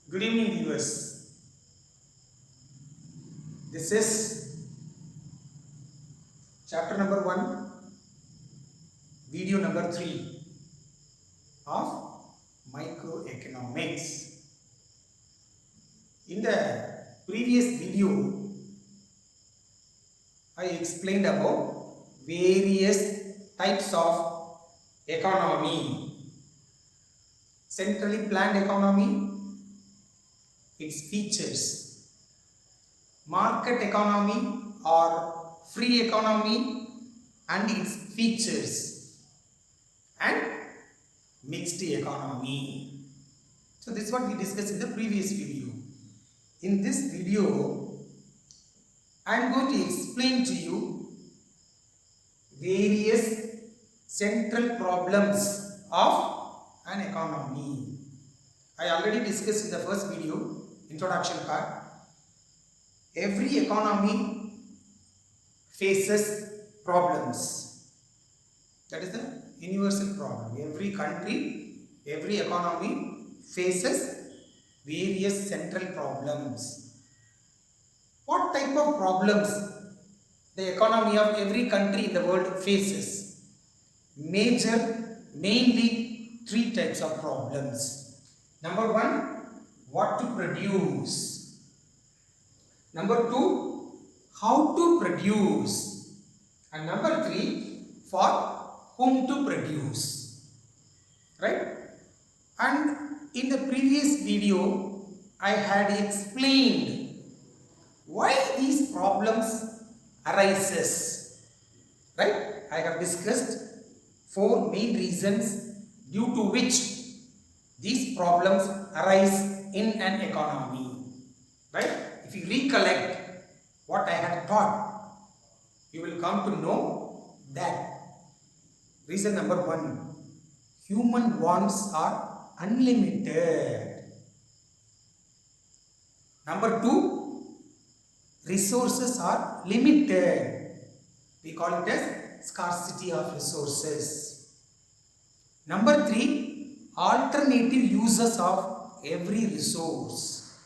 Good evening, viewers. This is chapter number 1, video number 3 of microeconomics. In the previous video, I explained about various types of economy. Centrally planned economy, its features. Market economy or free economy and its features, and mixed economy. So this is what we discussed in the previous video. In this video, I am going to explain to you various central problems of an economy. I already discussed in the first video, introduction part. Every economy faces problems. That is the universal problem. Every country, every economy faces various central problems. What type of problems the economy of every country in the world faces? Mainly three types of problems. Number one, what to produce. Number two, how to produce. And number three, for whom to produce. Right? And in the previous video, I had explained why these problems arises. Right? I have discussed 4 main reasons due to which these problems arise in an economy. Right? If you recollect what I had taught, you will come to know that reason number 1, human wants are unlimited. Number 2, resources are limited. We call it as scarcity of resources. Number 3, alternative uses of every resource.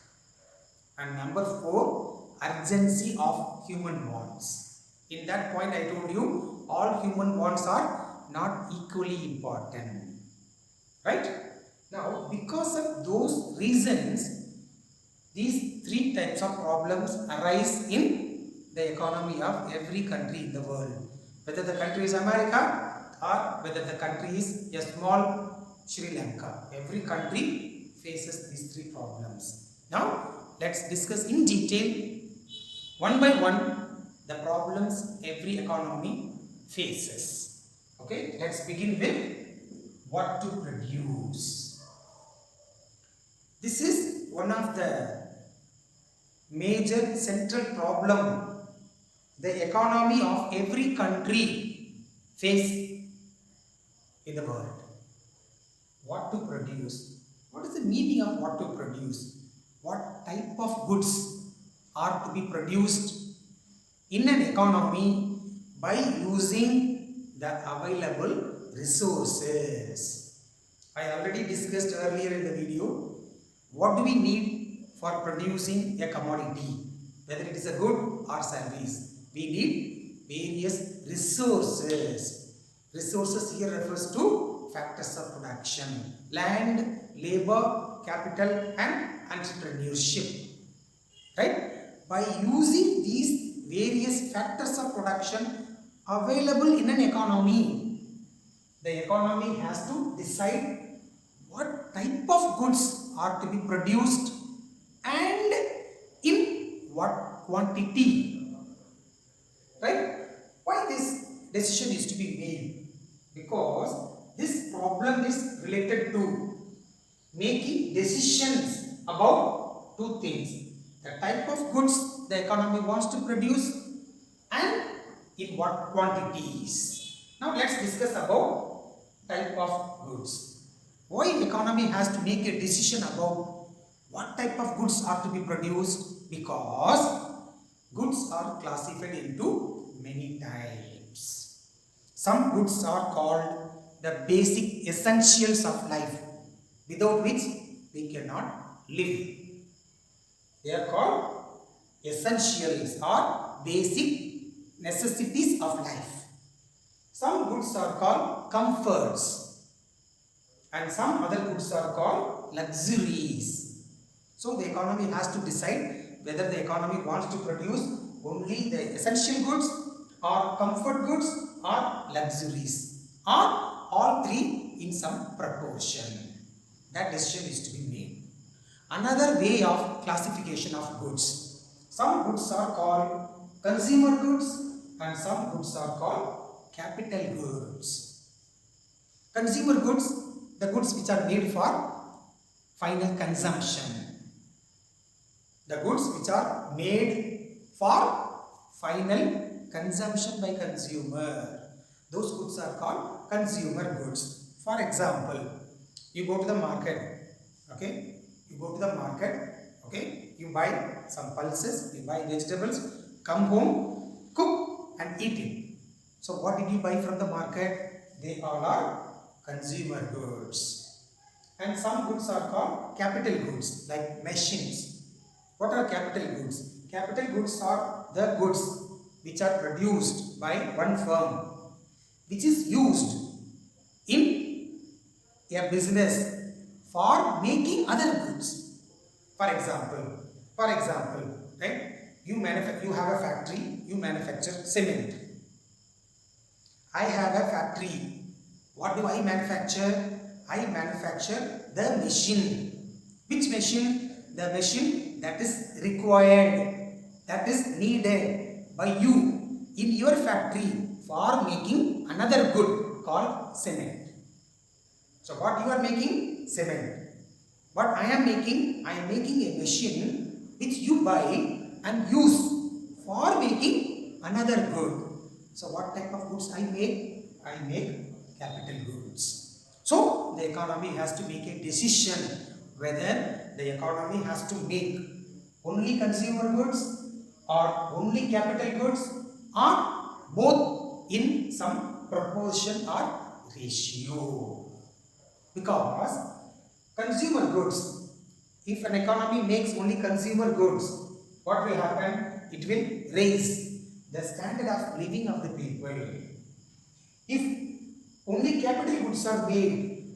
And number 4, urgency of human wants. In that point I told you all human wants are not equally important. Right? Now because of those reasons, these 3 types of problems arise in the economy of every country in the world. Whether the country is America or whether the country is a small Sri Lanka. Every country faces these 3 problems. Now let's discuss in detail one by one the problems every economy faces. Okay, let's begin with what to produce. This is one of the major central problem the economy of every country face in the world. What to produce? What is the meaning of what to produce? What type of goods are to be produced in an economy by using the available resources? I already discussed earlier in the video, what do we need for producing a commodity, whether it is a good or service? We need various resources. Resources here refers to factors of production: land, labor, capital and entrepreneurship. Right? By using these various factors of production available in an economy, the economy has to decide what type of goods are to be produced and in what quantity. Right? Why this decision is to be made? Because this problem is related to making decisions about 2 things: the type of goods the economy wants to produce and in what quantities. Now let's discuss about type of goods. Why economy has to make a decision about what type of goods are to be produced? Because goods are classified into many types. Some goods are called the basic essentials of life, without which we cannot live. They are called essentials or basic necessities of life. Some goods are called comforts and some other goods are called luxuries. So the economy has to decide whether the economy wants to produce only the essential goods or comfort goods or luxuries or all three in some proportion. That decision is to be made. Another way of classification of goods. Some goods are called consumer goods and some goods are called capital goods. Consumer goods, the goods which are made for final consumption. The goods which are made for final consumption by consumer. Those goods are called consumer goods. For example, you go to the market, okay? You go to the market, okay? You buy some pulses, you buy vegetables, come home, cook and eat it. So what did you buy from the market? They all are consumer goods. And some goods are called capital goods like machines. What are capital goods? Capital goods are the goods which are produced by one firm which is used in a business for making other goods. For example, right? You have a factory, you manufacture cement. I have a factory. What do I manufacture? I manufacture the machine. Which machine? The machine that is required, that is needed by you in your factory for making another good called cement. So what you are making? Cement. What I am making a machine which you buy and use for making another good. So what type of goods I make? I make capital goods. So the economy has to make a decision whether the economy has to make only consumer goods or only capital goods or both in some proportion or ratio. Because consumer goods, if an economy makes only consumer goods, what will happen? It will raise the standard of living of the people. If only capital goods are made,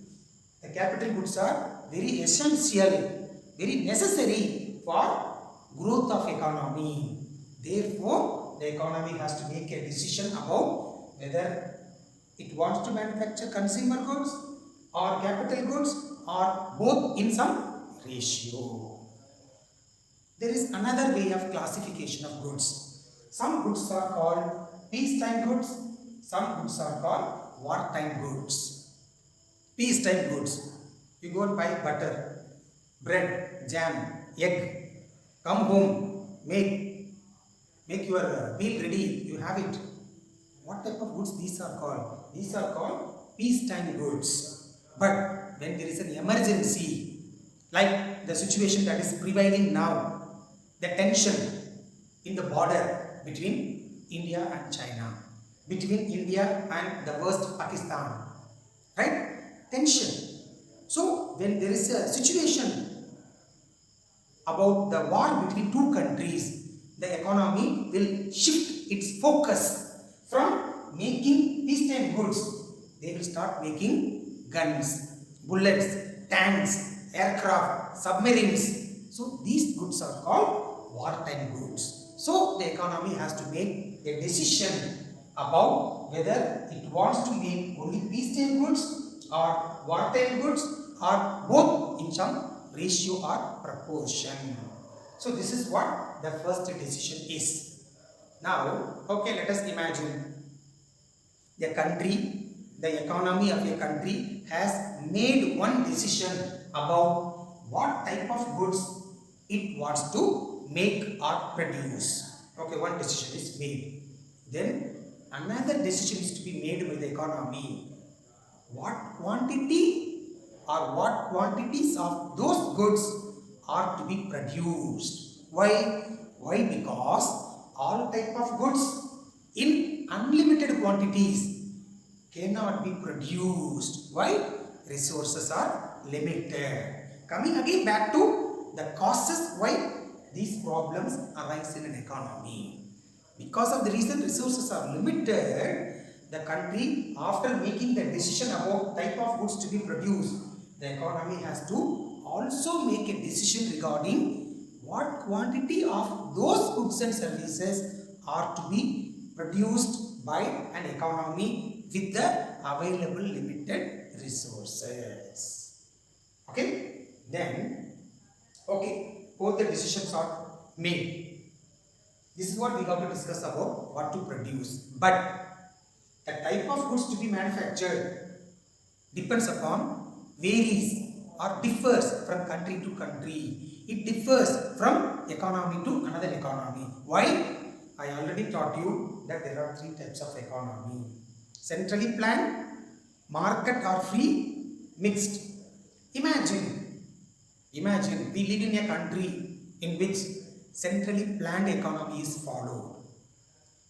the capital goods are very essential, very necessary for growth of economy. Therefore, the economy has to make a decision about whether it wants to manufacture consumer goods or capital goods or both in some ratio. There is another way of classification of goods. Some goods are called peacetime goods, some goods are called wartime goods. Peacetime goods. You go and buy butter, bread, jam, egg, come home, make your meal ready, you have it. What type of goods these are called? These are called peacetime goods. But when there is an emergency, like the situation that is prevailing now, the tension in the border between India and China, between India and the worst Pakistan, right? Tension. So when there is a situation about the war between two countries, the economy will shift its focus from making peacetime goods. They will start making guns, bullets, tanks, aircraft, submarines. So these goods are called wartime goods. So the economy has to make a decision about whether it wants to make only peacetime goods or wartime goods or both in some ratio or proportion. So this is what the first decision is. Now, okay, let us imagine the country, the economy of a country has made one decision about what type of goods it wants to make or produce. Okay, one decision is made. Then another decision is to be made by the economy. What quantity or what quantities of those goods are to be produced. Why? Why? Because all type of goods in unlimited quantities cannot be produced. Why? Resources are limited. Coming again back to the causes why these problems arise in an economy. Because of the reason resources are limited, the country, after making the decision about type of goods to be produced, the economy has to also make a decision regarding what quantity of those goods and services are to be produced by an economy with the available limited resources. Okay, then, both the decisions are made. This is what we got to discuss about what to produce. But the type of goods to be manufactured depends upon, varies or differs from country to country. It differs from economy to another economy. Why? I already taught you that there are 3 types of economy. Centrally planned, market or free, mixed. Imagine we live in a country in which centrally planned economy is followed.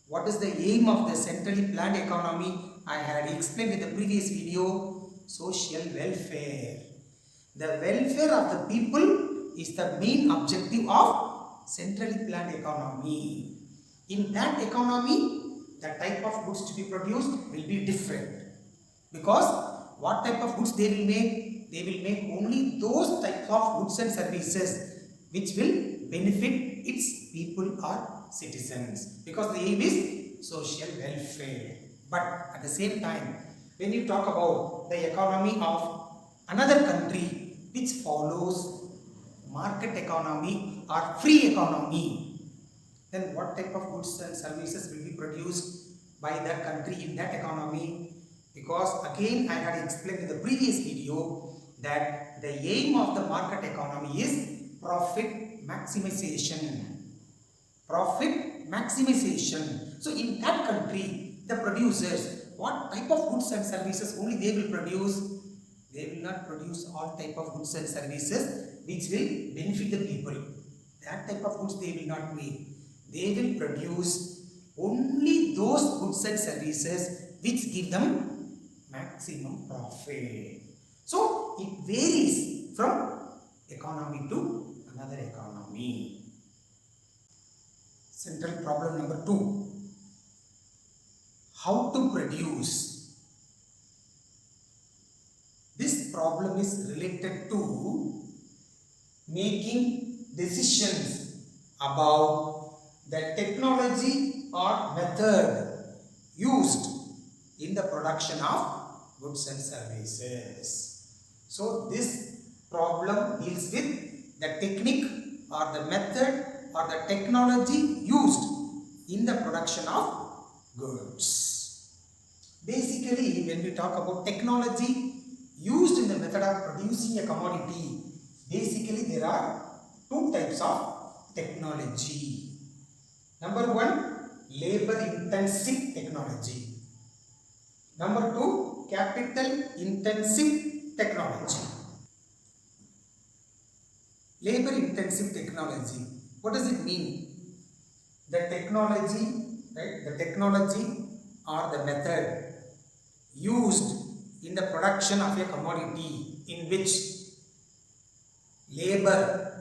What is the aim of the centrally planned economy? I had explained in the previous video, social welfare. The welfare of the people is the main objective of centrally planned economy. In that economy, the type of goods to be produced will be different. Because what type of goods they will make? They will make only those type of goods and services which will benefit its people or citizens, because the aim is social welfare. But at the same time, when you talk about the economy of another country which follows market economy or free economy, then what type of goods and services will be produced by that country in that economy? Because again, I had explained in the previous video that the aim of the market economy is profit maximization. Profit maximization. So in that country, the producers, what type of goods and services only they will produce? They will not produce all type of goods and services which will benefit the people. That type of goods they will not make. They will produce only those goods and services which give them maximum profit. So it varies from economy to another economy. Central problem number 2. How to produce? This problem is related to making decisions about the technology or method used in the production of goods and services. So this problem deals with the technique or the method or the technology used in the production of goods. Basically, when we talk about technology used in the method of producing a commodity, basically there are 2 types of technology. Number 1, labor intensive technology. Number 2, capital intensive technology. Labor intensive technology. What does it mean? The technology, right? The technology or the method used in the production of a commodity in which labor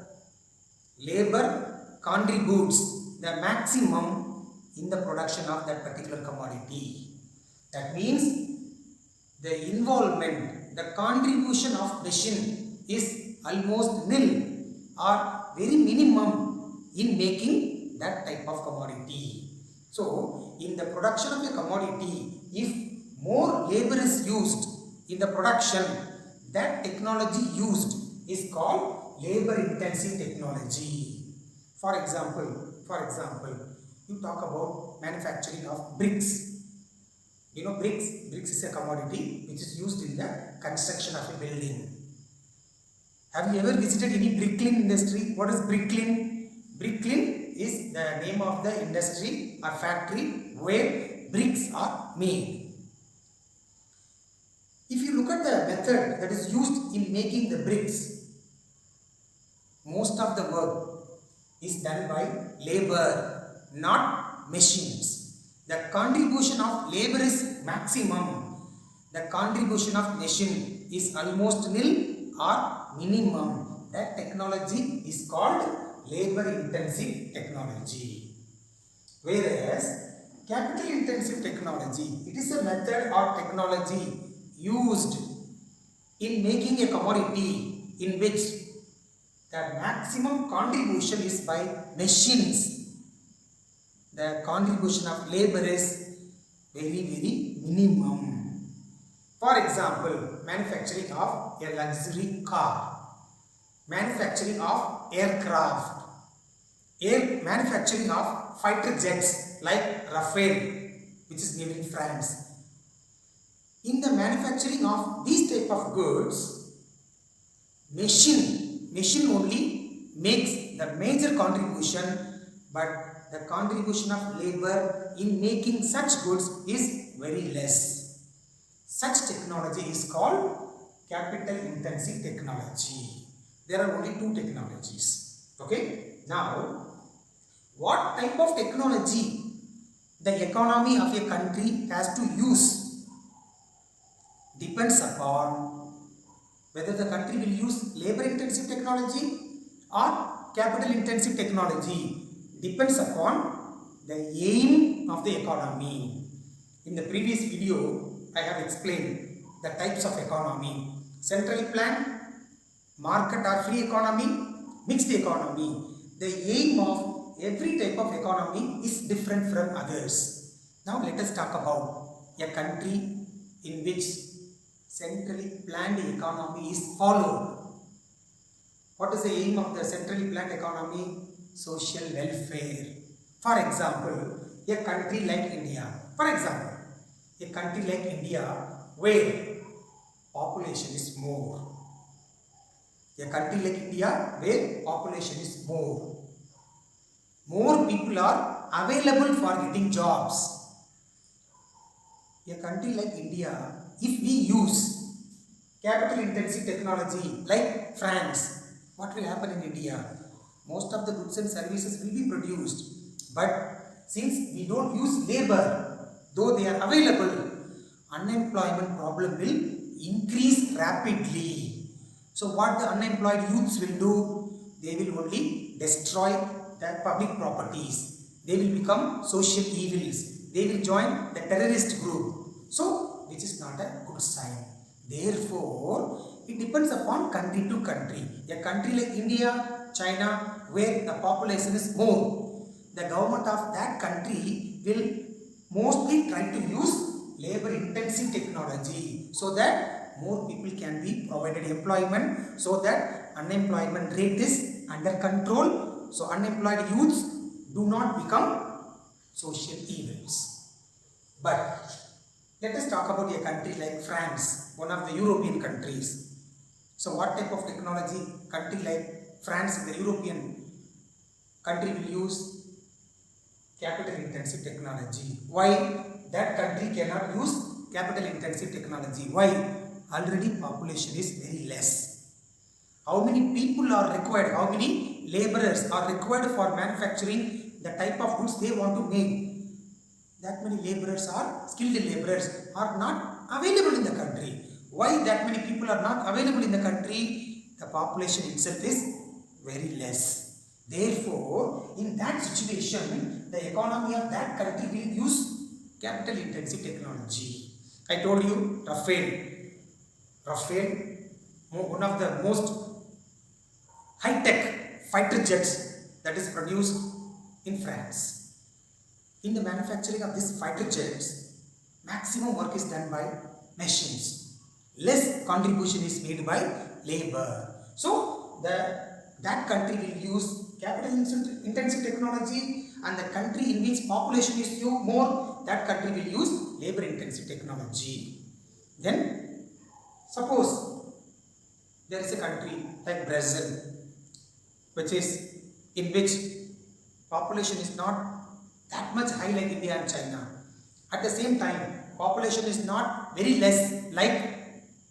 contributes the maximum in the production of that particular commodity. That means the involvement, the contribution of machine is almost nil or very minimum in making that type of commodity. So, in the production of a commodity, if more labor is used in the production, that technology used is called labor intensive technology. For example, you talk about manufacturing of bricks. You know, bricks is a commodity which is used in the construction of a building. Have you ever visited any bricklin industry? What is bricklin? Bricklin is the name of the industry or factory where bricks are made. If you look at the method that is used in making the bricks, most of the work is done by labor, not machines. The contribution of labor is maximum. The contribution of machine is almost nil or minimum. that technology is called labor intensive technology. Whereas capital intensive technology, it is a method or technology used in making a commodity in which the maximum contribution is by machines. The contribution of labor is very minimum. For example, manufacturing of a luxury car, manufacturing of aircraft, manufacturing of fighter jets like Rafale, which is made in France. In the manufacturing of these type of goods, machine only makes the major contribution, but the contribution of labor in making such goods is very less. Such technology is called capital intensive technology. There are only two technologies. Okay. Now, what type of technology the economy of a country has to use depends upon whether the country will use labor intensive technology or capital intensive technology. Depends upon the aim of the economy. In the previous video, I have explained the types of economy: centrally planned, market or free economy, mixed economy. The aim of every type of economy is different from others. Now let us talk about a country in which centrally planned economy is followed. What is the aim of the centrally planned economy? Social welfare. For example, a country like India. Where population is more. A country like India where population is more. More people are available for getting jobs. A country like India, if we use capital intensive technology like France, what will happen in India? Most of the goods and services will be produced. But since we don't use labor, though they are available, unemployment problem will increase rapidly. So what the unemployed youths will do? They will only destroy the public properties. They will become social evils. They will join the terrorist group. So which is not a good sign. Therefore, it depends upon country to country. A country like India, China, where the population is more, the government of that country will mostly try to use labor intensive technology so that more people can be provided employment, so that unemployment rate is under control, so unemployed youths do not become social evils. But let us talk about a country like France, one of the European countries. So what type of technology country like France, the European country, will use? Capital intensive technology. Why that country cannot use capital intensive technology? Why? Already population is very less. How many people are required? How many laborers are required for manufacturing the type of goods they want to make? That many laborers are, skilled laborers are not available in the country. Why that many people are not available in the country? The population itself is very less. Therefore, in that situation, the economy of that country will use capital intensive technology. I told you Rafale, one of the most high-tech fighter jets that is produced in France. In the manufacturing of these fighter jets, maximum work is done by machines. Less contribution is made by labor. So, that country will use capital intensive technology, and the country in which population is more, that country will use labor intensive technology. Then, suppose there is a country like Brazil, in which population is not that much high like India and China. At the same time, population is not very less like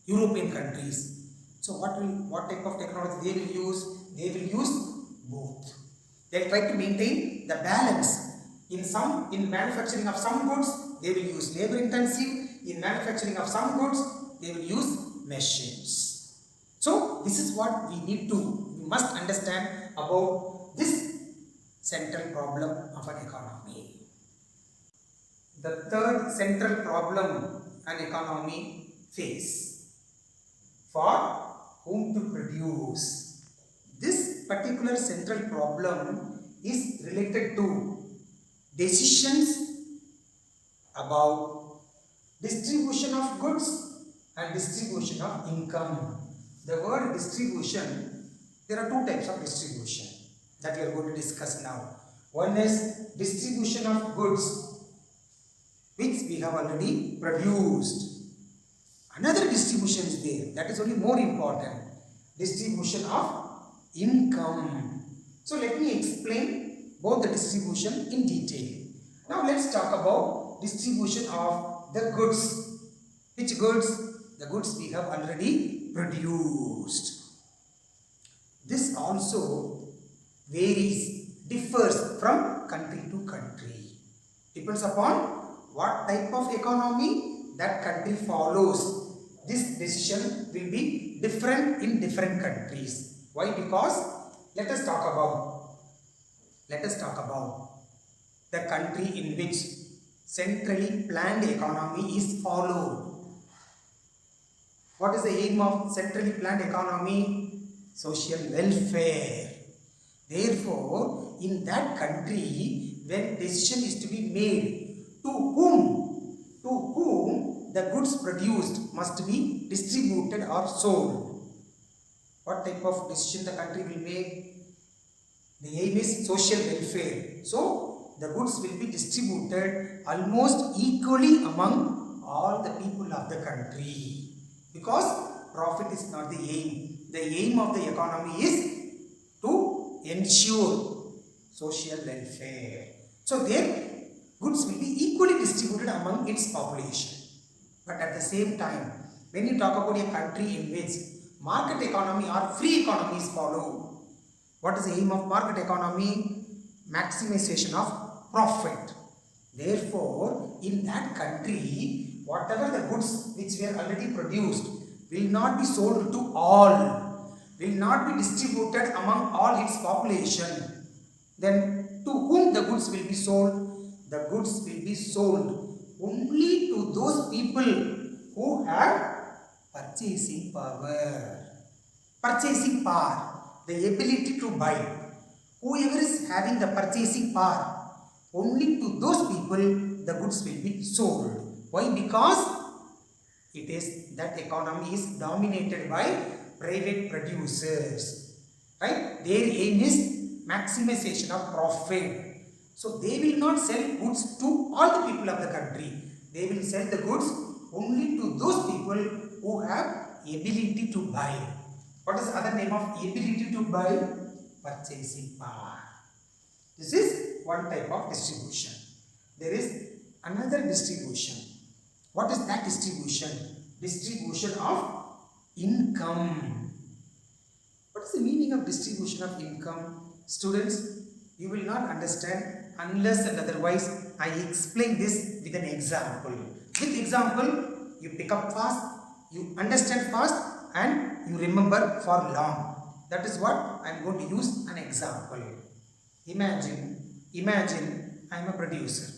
European countries. So what type of technology they will use? They will use both. They will try to maintain the balance. In manufacturing of some goods, they will use labor intensive. In manufacturing of some goods, they will use machines. So this is what we need to must understand about this central problem of an economy. The third central problem an economy face: for whom to produce. This particular central problem is related to decisions about distribution of goods and distribution of income. The word distribution, there are two types of distribution that we are going to discuss now. One is distribution of goods, which we have already produced. Another distribution is there, that is only more important: distribution of income. So let me explain both the distribution in detail. Now let's talk about distribution of the goods. Which goods? The goods we have already produced. This also varies, differs from country to country. Depends upon what type of economy that country follows. This decision will be different in different countries. Why? Because let us talk about the country in which centrally planned economy is followed. What is the aim of centrally planned economy? Social welfare. Therefore, in that country, when decision is to be made, to whom the goods produced must be distributed or sold. What type of decision the country will make? The aim is social welfare. So, the goods will be distributed almost equally among all the people of the country. Because profit is not the aim. The aim of the economy is to ensure social welfare. So, their goods will be equally distributed among its population. But at the same time, when you talk about a country in which market economy or free economy is followed, what is the aim of market economy? Maximization of profit. Therefore, in that country, whatever the goods which were already produced will not be sold to all, will not be distributed among all its population. Then to whom the goods will be sold? The goods will be sold only to those people who have purchasing power. Purchasing power, the ability to buy. Whoever is having the purchasing power, only to those people the goods will be sold. Why? Because it is that economy is dominated by private producers. Right? Their aim is maximization of profit. So they will not sell goods to all the people of the country. They will sell the goods only to those people who have ability to buy. What is the other name of ability to buy? Purchasing power. This is one type of distribution. There is another distribution. What is that distribution? Distribution of income. What is the meaning of distribution of income? Students, you will not understand unless and otherwise I explain this with an example. With example, you pick up fast, you understand fast, and you remember for long. That is what I am going to use an example. Imagine I am a producer.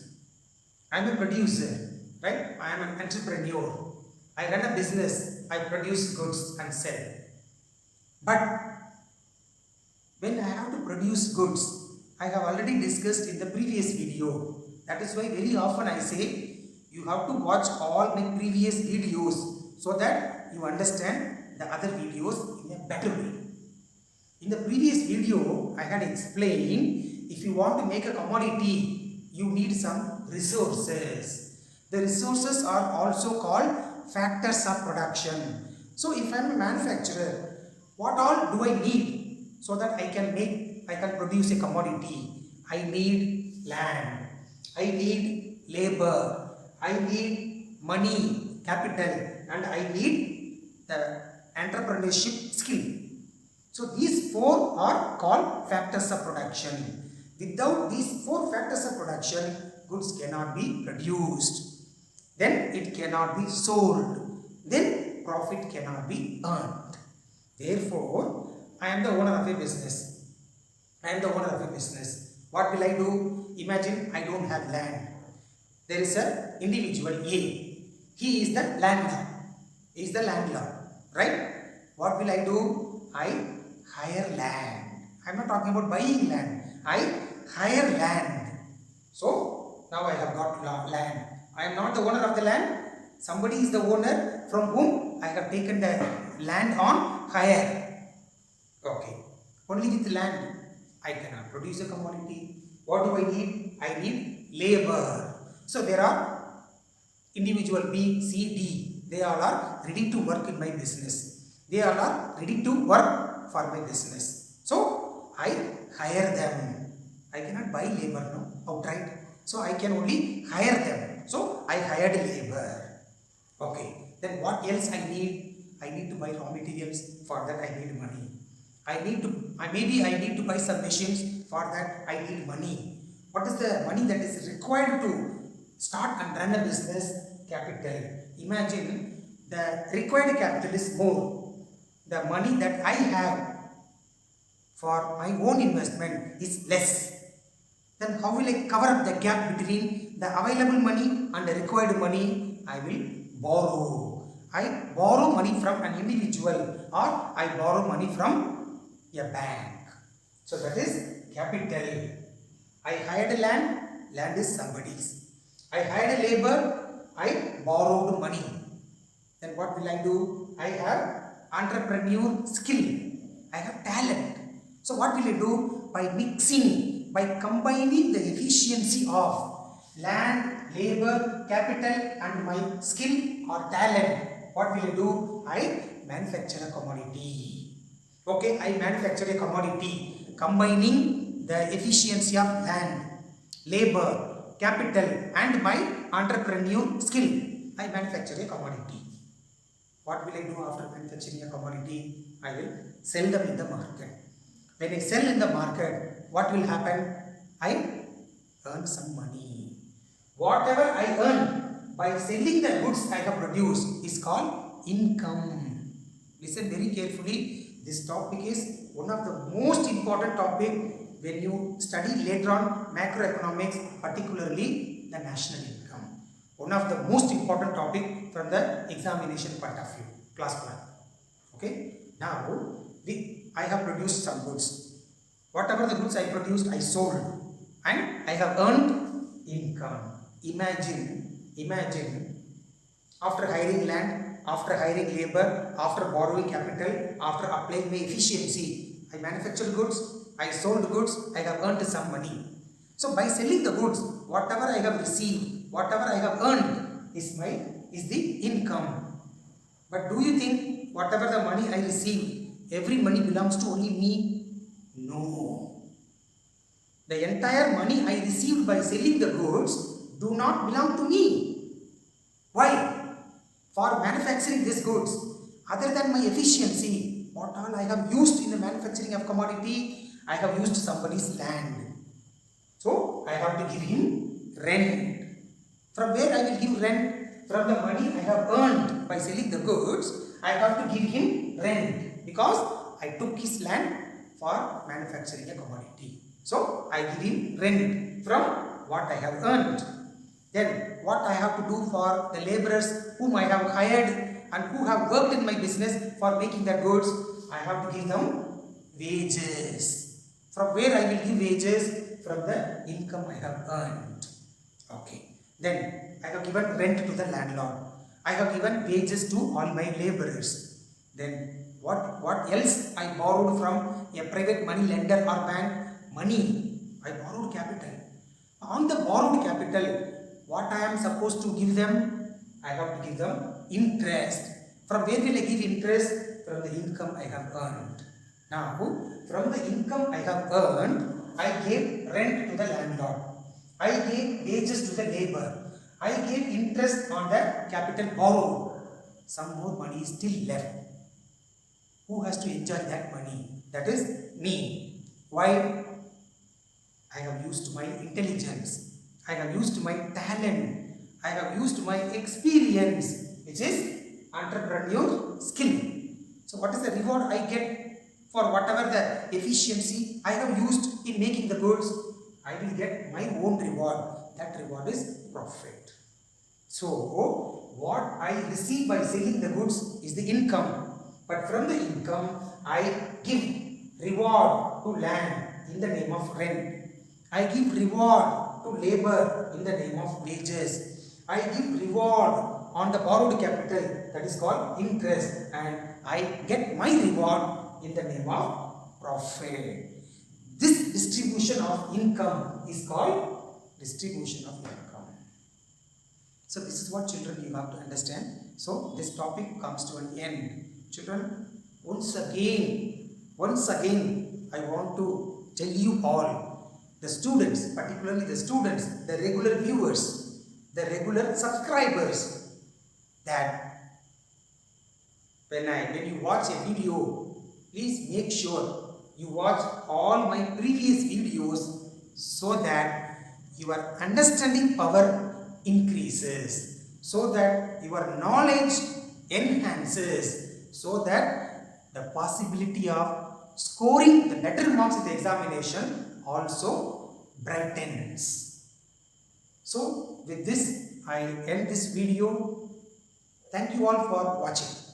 I am a producer, right? I am an entrepreneur. I run a business. I produce goods and sell. But when I have to produce goods, I have already discussed in the previous video. That is why very often I say you have to watch all my previous videos so that you understand the other videos in a better way. In the previous video, I had explained if you want to make a commodity, you need some resources. The resources are also called factors of production. So if I am a manufacturer, what all do I need so that I can produce a commodity? I need land, I need labor, I need money, capital, and I need the entrepreneurship skill. So these four are called factors of production. Without these four factors of production, goods cannot be produced. Then it cannot be sold. Then profit cannot be earned. Therefore, I am the owner of a business. I am the owner of a business. What will I do? Imagine I don't have land. There is a individual A. He is the landlord. He is the landlord. Right? What will I do? I hire land. I am not talking about buying land. I hire land. So, now I have got land. I am not the owner of the land. Somebody is the owner from whom I have taken the land on hire. Okay. Only with land I cannot produce a commodity. What do I need? I need labor. So there are individual B, C, D. They all are ready to work in my business. They all are ready to work for my business. So I hire them. I cannot buy labor no outright. So I can only hire them. So I hired labor. Okay. Then what else I need? I need to buy raw materials. For that I need money. Maybe I need to buy some machines. For that I need money. What is the money that is required to start and run a business? Capital. Imagine the required capital is more. The money that I have for my own investment is less. Then how will I cover up the gap between the available money and the required money? I will borrow. I borrow money from an individual or I borrow money from a bank. So that is capital. I hired land, land is somebody's. I hired a labor, I borrowed money. Then what will I do? I have entrepreneur skill. I have talent. So what will I do? By mixing, by combining the efficiency of land, labor, capital and my skill or talent. What will I do? I manufacture a commodity. Okay, I manufacture a commodity combining the efficiency of land, labor, capital and my entrepreneur skill. I manufacture a commodity. What will I do after manufacturing a commodity? I will sell them in the market. When I sell in the market, what will happen? I earn some money. Whatever I earn by selling the goods I have produced is called income. Listen very carefully. This topic is one of the most important topic when you study later on macroeconomics, particularly the national income. One of the most important topic from the examination point of view, class plan. Okay. Now, I have produced some goods. Whatever the goods I produced, I sold and I have earned income. Imagine after hiring land, after hiring labor, after borrowing capital, after applying my efficiency, I manufactured goods, I sold goods, I have earned some money. So by selling the goods, whatever I have received, whatever I have earned is the income. But do you think whatever the money I receive, every money belongs to only me? No. The entire money I received by selling the goods do not belong to me. Why? For manufacturing these goods, other than my efficiency, what all I have used in the manufacturing of commodity, I have used somebody's land. So I have to give him rent. From where I will give rent? From the money I have earned by selling the goods, I have to give him rent because I took his land for manufacturing a commodity. So I give him rent from what I have earned. Then what I have to do for the laborers whom I have hired and who have worked in my business for making the goods, I have to give them wages. From where I will give wages? From the income I have earned. Okay. Then I have given rent to the landlord. I have given wages to all my laborers. Then what else I borrowed from a private money lender or bank? Money. I borrowed capital. On the borrowed capital, what I am supposed to give them? I have to give them interest. From where will I give interest? From the income I have earned. Now, from the income I have earned, I gave rent to the landlord. I gave wages to the labor. I gave interest on the capital borrowed. Some more money is still left. Who has to enjoy that money? That is me. Why? I have used my intelligence. I have used my talent. I have used my experience, which is entrepreneur skill. So what is the reward I get for whatever the efficiency I have used in making the goods, I will get my own reward. That reward is profit. So, what I receive by selling the goods is the income. But from the income, I give reward to land in the name of rent. I give reward to labor in the name of wages. I give reward on the borrowed capital, that is called interest, and I get my reward in the name of profit. This distribution of income is called distribution of income. So this is what children you have to understand. So this topic comes to an end. Children, once again I want to tell you all, the students, particularly the students, the regular viewers, the regular subscribers, that when you watch a video, please make sure you watch all my previous videos so that your understanding power increases, so that your knowledge enhances, so that the possibility of scoring the better marks in the examination also brightens. So with this I end this video. Thank you all for watching.